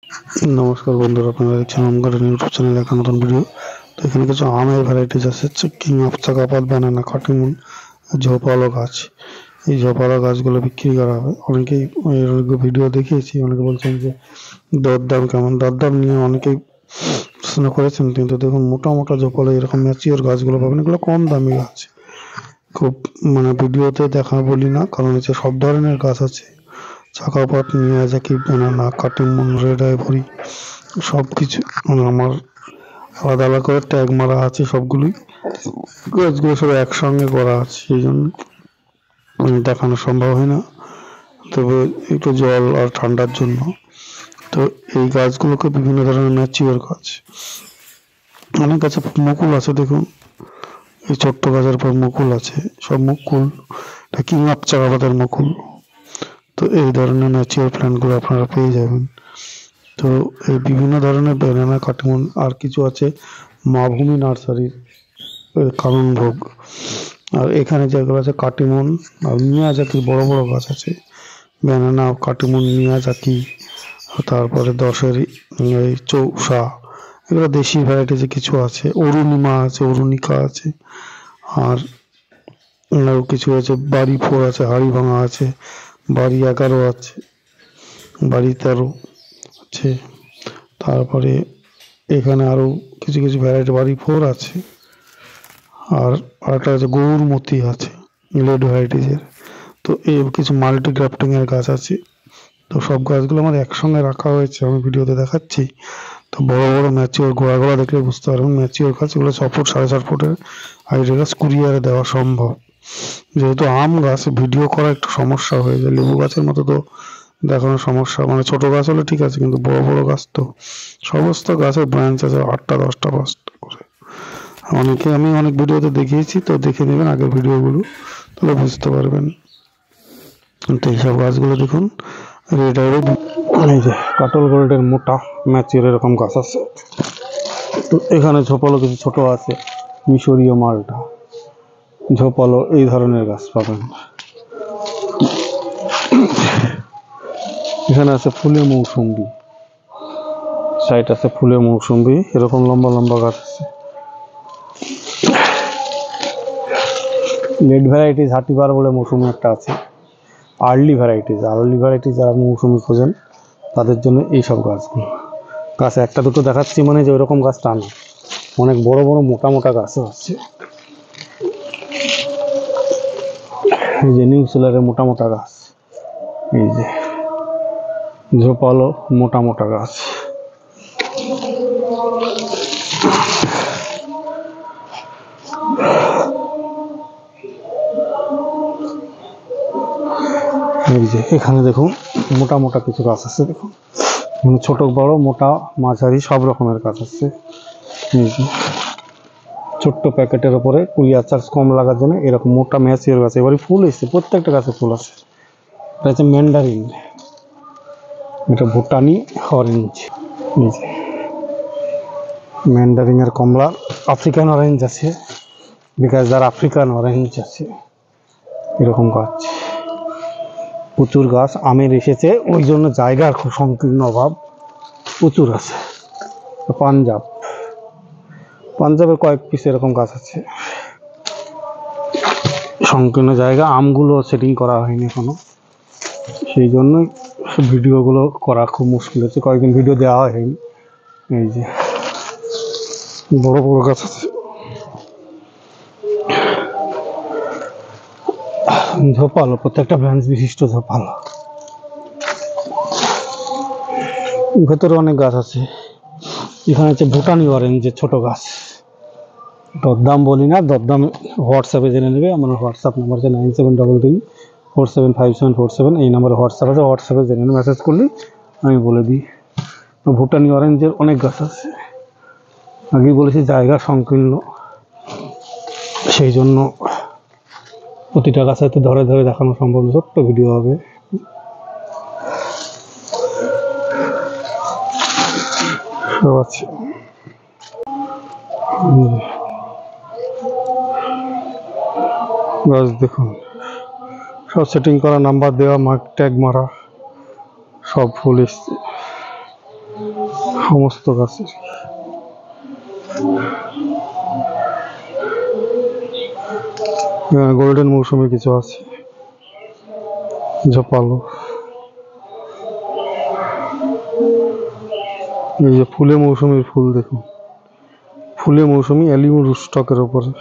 নমস্কার বন্ধুরা, আপনারা দেখছেন আম গার্ডেন ইউটিউব চ্যানেলে একটা নতুন ভিডিও। তো এখানে কিছু আমের ভ্যারাইটিস আছে, কিং অফ চাকাপাত, ব্যানানা, কাটিমুন, ঝোপালো গাছ। এই ঝোপালো গাছগুলো বিক্রি করা হবে। অনেকেই এর ভিডিও দেখিয়েছি, অনেকে বলছেন যে দরদাম কেমন। দরদাম নিয়ে অনেকেই প্রশ্ন করেছেন, কিন্তু দেখুন মোটা মোটা ঝোপালো এরকম ম্যাচিওর গাছগুলো পাবেন। এগুলো কম দামি গাছ, খুব ভিডিওতে দেখা বলি না, কারণ হচ্ছে সব ধরনের গাছ আছে। চাকাপাত, মিয়াজাকি, ব্যানানা, কাটিমুন, রেড আইভরি, সবকিছু আমার আলাদা আলাদা করে ট্যাগ মারা আছে। সবগুলোই গাছগুলো সব একসঙ্গে করা আছে, সেই জন্য দেখানো সম্ভব হয় না। তবে একটু জল আর ঠান্ডার জন্য তো এই গাছগুলোকে বিভিন্ন ধরনের ম্যাচিওর গাছ। অনেক গাছে মুকুল আছে, দেখুন এই ছোট্ট গাছের পর মুকুল আছে, সব মুকুল কিং অফ চাকাপাতের মুকুল। তো এই ধরনের ম্যাচিওর প্ল্যান্টগুলো আপনারা পেয়ে যাবেন। তো এই বিভিন্ন ধরনের ব্যানানা, কাটিমন, আর কিছু আছে মাভূমি নার্সারির কারণ ভোগ। আর এখানে যেগুলো আছে কাটিমন আর মিয়াজাকির বড় বড় গাছ আছে, ব্যানানা, কাটিমন, মিয়াজাকি, তারপরে দশের এই চৌসা, এগুলো দেশি ভ্যারাইটিস কিছু আছে। অরুণিমা আছে, অরুণিকা আছে, আর আরও কিছু আছে। বাড়ি 4 আছে, হাড়ি ভাঙা আছে, বাড়ি 11 আছে, বাড়ি 13 আছে। তারপরে এখানে আরো কিছু কিছু ভ্যারাইটি বাড়ি 4 আছে। আর আরেকটা আছে গৌরমতি আছে, লেড ভ্যারাইটিজের। তো এই কিছু মাল্টি গ্রাফটিং এর গাছ আছে। তো সব গাছগুলো আমার একসঙ্গে রাখা হয়েছে, আমি ভিডিওতে দেখাচ্ছি। তো বড় বড় ম্যাচিওর গোড়াগুলো দেখলে বুঝতে পারবেন ম্যাচিওর গাছ। এগুলো 6 ফুট 4.5 ফুটের হাইটের গাছ, কুরিয়ারে দেওয়া সম্ভব। যেহেতু আম গাছ, ভিডিও করা একটু সমস্যা হয়ে যায়। লেবু গাছের মতো তো দেখানোর সমস্যা, মানে ছোট গাছ হলে ঠিক আছে, কিন্তু বড় বড় গাছ তো সমস্ত গাছের ব্রাঞ্চ আছে 8টা 10টা 5টা করে। আমি অনেক ভিডিওতে দেখিয়েছি, তো দেখে নেবেন আগের ভিডিওগুলো, তাহলে বুঝতে পারবেন। তো এইসব গাছগুলো দেখুন, রেড আইভরি, এই যে কাটল গোল্ডের মোটা ম্যাচিওর এরকম গাছ আছে। তো এখানে ঝোপালো কিছু ছোট আছে, মিশরীয় মালটা, ঝোপালো, এই ধরনের গাছ পাবেন। এখানে আছে ফুলে মৌসুম্বি, সাইড আছে ফুলে মৌসুম্বি, এরকম লম্বা লম্বা গাছ আছে। লেট ভ্যারাইটিস হাটিবার বলে মৌসুমি একটা আছে। আর্লি ভ্যারাইটিস যারা মৌসুমি খোঁজেন তাদের জন্য এইসব গাছগুলো। গাছ একটা দুটো দেখাচ্ছি মানে যে ওইরকম গাছ টা না, অনেক বড় বড় মোটা মোটা গাছও আছে। এই যে নিউ সেলারের মোটা মোটা গাছ, এই যে ঝোপালো মোটা মোটা গাছ। এই যে এখানে দেখুন মোটা মোটা কিছু গাছ আছে, দেখুন ছোট বড় মোটা মাঝারি সব রকমের গাছ আছে। এই যে ছোট্ট প্যাকেটের উপরে কুরিয়ার চার্জ কম লাগার জন্য এরকম মোটা ম্যাচিওর গাছ। এবারে ফুল এসছে, প্রত্যেকটা গাছে ফুল আছে। এটা হচ্ছে ম্যান্ডারিন, এটা ভুটানি অরেঞ্জ। এই যে ম্যান্ডারিন এর কমলা, আফ্রিকান অরেঞ্জ আছে, বিকজ যার আফ্রিকান অরেঞ্জ আছে, এরকম গাছ প্রচুর গাছ। আমের এসেছে, ওই জন্য জায়গার খুব সংকীর্ণ অভাব, প্রচুর আছে। পাঞ্জাবের কয়েক পিস এরকম গাছ আছে, সংকীর্ণ জায়গা, আমগুলো সেটিং করা হয়নি এখনো, সেই জন্যই ভিডিওগুলো করা খুব মুশকিল হচ্ছে, কয়েকদিন ভিডিও দেওয়া হয়নি। এই যে বড় বড় গাছ আছে, ঝোপালো, প্রত্যেকটা ব্রাঞ্চ বিশিষ্ট ঝোপালো। ভেতরে অনেক গাছ আছে। এখানে হচ্ছে ভুটানি অরেঞ্জের ছোট গাছ। দরদাম বলি না, দরদাম হোয়াটসঅ্যাপে জেনে নেবে। আমার হোয়াটসঅ্যাপ নাম্বার আছে 9733475747, এই নাম্বারে হোয়াটসঅ্যাপ আছে, হোয়াটসঅ্যাপে জেনে নেবে, মেসেজ করলে আমি বলে দিই। ভুটানি অরেঞ্জের অনেক গাছ আছে, আগেই বলেছি জায়গা সংকীর্ণ, সেই জন্য প্রতিটা গাছ হয়তো ধরে ধরে দেখানো সম্ভব না, ছোট্ট ভিডিও হবে। সব আছে, গাছ দেখুন সব সেটিং করা, নাম্বার দেওয়া, মার্ক ট্যাগ মারা, সব ফুল এসছে। সমস্ত গাছের। গোল্ডেন মৌসুমি কিছু আছে, ঝোপালো। এই যে ফুলে মৌসুমীর ফুল দেখুন, ফুলে মৌসুমি অ্যালিমোর স্টকের ওপরে,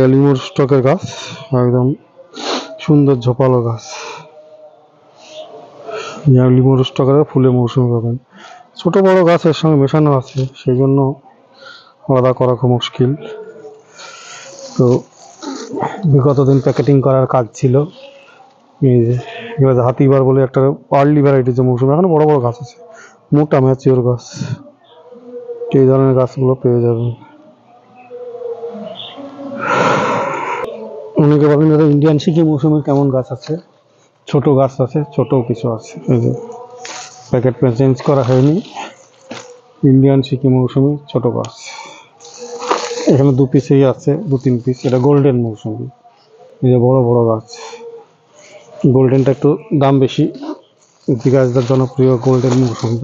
অ্যালিমোর স্টকের গাছ, একদম সুন্দর ঝোপালো গাছ। অ্যালিমোর স্টকের ফুলে মৌসুমি পাবেন। ছোট বড় গাছের সঙ্গে মেশানো আছে, সেই জন্য আলাদা করা খুব মুশকিল। তো বিগত দিন প্যাকেটিং করার কাজ ছিল। এই যে এবার হাতিবার বলে একটা আর্লি ভ্যারাইটি, যে মৌসুমি এখন বড় বড় গাছ আছে, মোটা ম্যাচিওর গাছ, এই ধরনের গাছগুলো পেয়ে যাবেন। অনেকে ভাবেন দাদা ইন্ডিয়ান সিকি মৌসুমি কেমন গাছ আছে, ছোট গাছ আছে, ছোট কিছু আছে। এই যে প্যাকেট চেঞ্জ করা হয়নি, ইন্ডিয়ান সিকি মৌসুমি ছোট গাছ। এখানে 2 পিসেই আছে, 2-3 পিস। এটা গোল্ডেন মৌসুমি, এই যে বড় বড় গাছ। গোল্ডেনটা একটু দাম বেশি, গাছটার জনপ্রিয় গোল্ডেন মৌসুমি,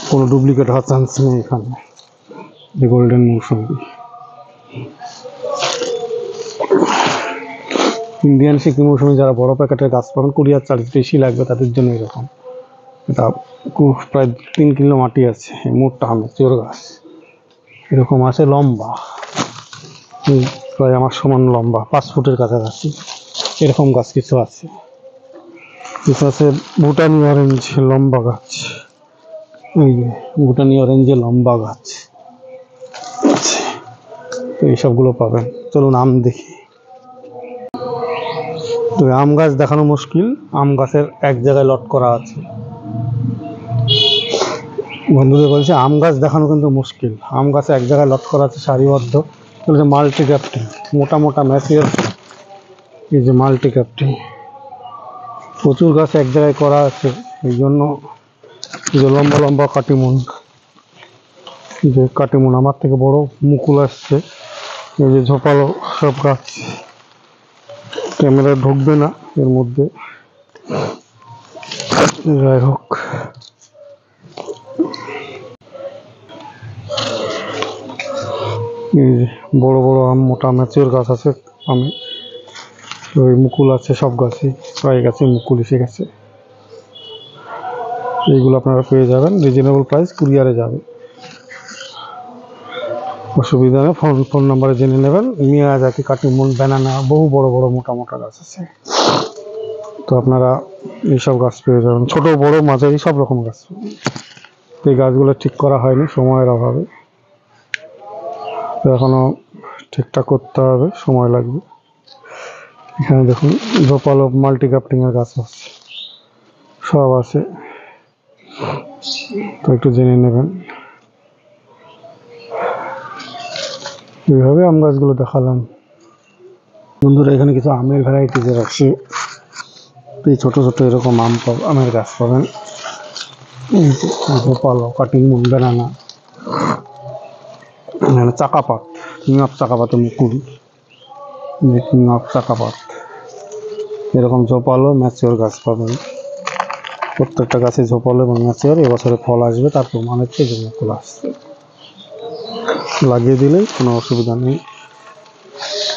কোনো ডুপ্লিকেট হওয়ার চান্স নেই এখানে। যে গোল্ডেন মৌসুমি, ইন্ডিয়ান সিকি মৌসুমি যারা বড় প্যাকেটের গাছ পাবেন, কুরিয়ার চার্জ বেশি লাগবে তাদের জন্য এরকম। এটা প্রায় 3 কিলো মাটি আছে, মোটা ম্যাচিওর গাছ। এরকম আছে লম্বা, প্রায় আমার সমান লম্বা, 5 ফুটের কাছাকাছি। এরকম গাছ কিছু আছে, কিছু আছে ভুটানি অরেঞ্জ লম্বা গাছ। এই যে ভুটানি অরেঞ্জের লম্বা গাছ, তো এইসবগুলো পাবেন। চলুন আম দেখি। তো আম গাছ দেখানো মুশকিল, আম গাছের এক জায়গায় লট করা আছে। বন্ধুদের বলছে আম গাছ দেখানো কিন্তু মুশকিল, আম গাছে এক জায়গায় লট করা আছে সারিবদ্ধ। বলছে মাল্টি ক্যাপ্টিং, মোটা মোটা ম্যাচিওর। এই যে মাল্টি ক্যাপ্টিং, প্রচুর গাছ এক জায়গায় করা আছে, এই জন্য যে লম্বা লম্বা কাটিমুন, যে কাটিমুন আমার থেকে বড় মুকুল আসছে। এই যে ঝোপালো সব গাছ, ক্যামেরা ঢুকবে না এর মধ্যে, যাই হোক। এই যে বড় বড় আম, মোটা ম্যাচিওর গাছ আছে আমি, ওই মুকুল আছে সব গাছে, প্রায় গাছে মুকুল এসে গেছে। এইগুলো আপনারা পেয়ে যাবেন রিজনেবল প্রাইস, কুরিয়ারে যাবে, অসুবিধা নেই। ফোন নাম্বারে জেনে নেবেন। মিয়াজাকি, কাটিমুন, ব্যানানা, বহু বড় বড় মোটা মোটা গাছ আছে, তো আপনারা এইসব গাছ পেয়ে যাবেন, ছোট বড় মাঝারি সব রকম গাছ। এই গাছগুলো ঠিক করা হয়নি সময়ের অভাবে, তো এখনো ঠিকঠাক করতে হবে, সময় লাগবে। এখানে দেখুন ঝোপালো মাল্টি ক্যাপ্টিং এর গাছ আছে, সব আছে, তো একটু জেনে নেবেন। এইভাবে আম গাছগুলো দেখালাম। বন্ধুরা এখানে কিছু আমের ভ্যারাইটিজের আছে, এই ছোট ছোট এরকম আমের গাছ পাবেন। ঝোপালো, Katimon, banana, Chakapat, king of চাকাপাতের মুকুল, কিং অফ চাকাপাত, এরকম ঝোপালো ম্যাচিওর গাছ পাবেন। প্রত্যেকটা গাছে ঝোপালো এবং ম্যাচিওর, এবছরে ফল আসবে তার প্রমাণ হচ্ছে যে মুকুল আসছে, লাগিয়ে দিলে কোনো অসুবিধা নেই।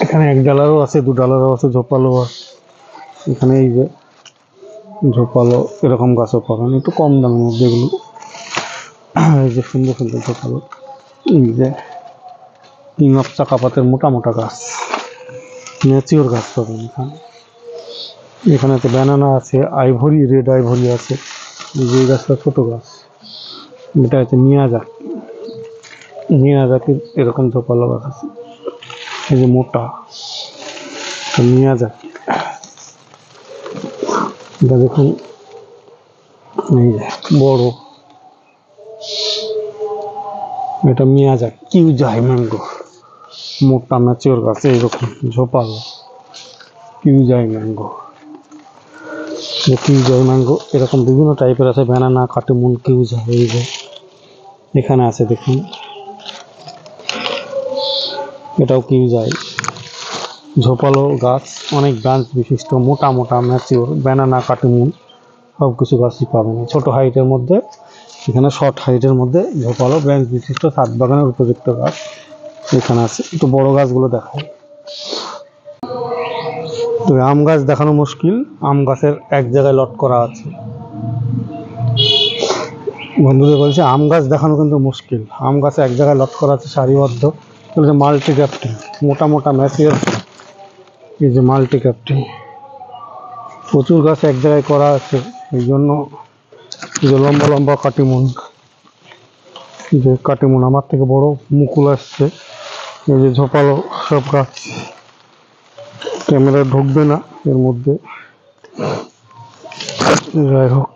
এখানে 1 ডালারও আছে, 2 ডালারও আছে, ঝোপালো আছে। এখানে এই যে ঝোপালো এরকম গাছও পাবেন, একটু কম দামের মধ্যে এগুলো। এই যে সুন্দর সুন্দর ঝোপালো, এই যে কিং অফ চাকাপাতের মোটা মোটা গাছ, ম্যাচিওর গাছ পাবেন এখানে। এখানে তো ব্যানানা আছে, আইভরি, রেড আইভরি আছে। এই যে গাছটা ছোট গাছ, এটা হচ্ছে মিয়াজাকির এরকম ঝোপালো গাছ আছে। এই যে মোটা মিয়াজাকি, এটা দেখুন এই যে বড়, এটা মিয়াজাকি কিউজাই ম্যাঙ্গো, মোটা ম্যাচিওর গাছ, এইরকম ঝোপালো কিউজাই ম্যাঙ্গো। কিউজাই ম্যাঙ্গো এরকম বিভিন্ন টাইপের আছে, ব্যানানা, কাটিমুন, কিউজাই। এই যে এখানে আছে দেখুন, এটাও কিউজাই, ঝোপালো গাছ, অনেক ব্রাঞ্চ বিশিষ্ট, মোটা মোটা ম্যাচিওর, ব্যানানা, কাটিমুন সব কিছু গাছই পাবেন ছোট হাইটের মধ্যে। এখানে শর্ট হাইটের মধ্যে ঝোপালো ব্রাঞ্চ বিশিষ্ট ছাদ বাগানের উপযুক্ত গাছ এখানে আছে। একটু বড় গাছগুলো দেখায়। তো আম গাছ দেখানো মুশকিল, আম গাছের এক জায়গায় লট করা আছে। বন্ধুদের বলছে আম গাছ দেখানো কিন্তু মুশকিল, আম গাছে এক জায়গায় লট করা আছে সারিবদ্ধ। মাল্টি ক্যাপ্টিং, মোটা মোটা ম্যাচিওর, এই যে মাল্টি ক্যাপ্টিং, প্রচুর গাছ এক জায়গায় করা আছে। এই জন্য এই যে লম্বা লম্বা কাটিমুন, যে কাটিমুন আমার থেকে বড় মুকুল আসছে। এই যে ঝোপালো সব গাছ, ক্যামেরা ঢুকবে না এর মধ্যে, যাই হোক।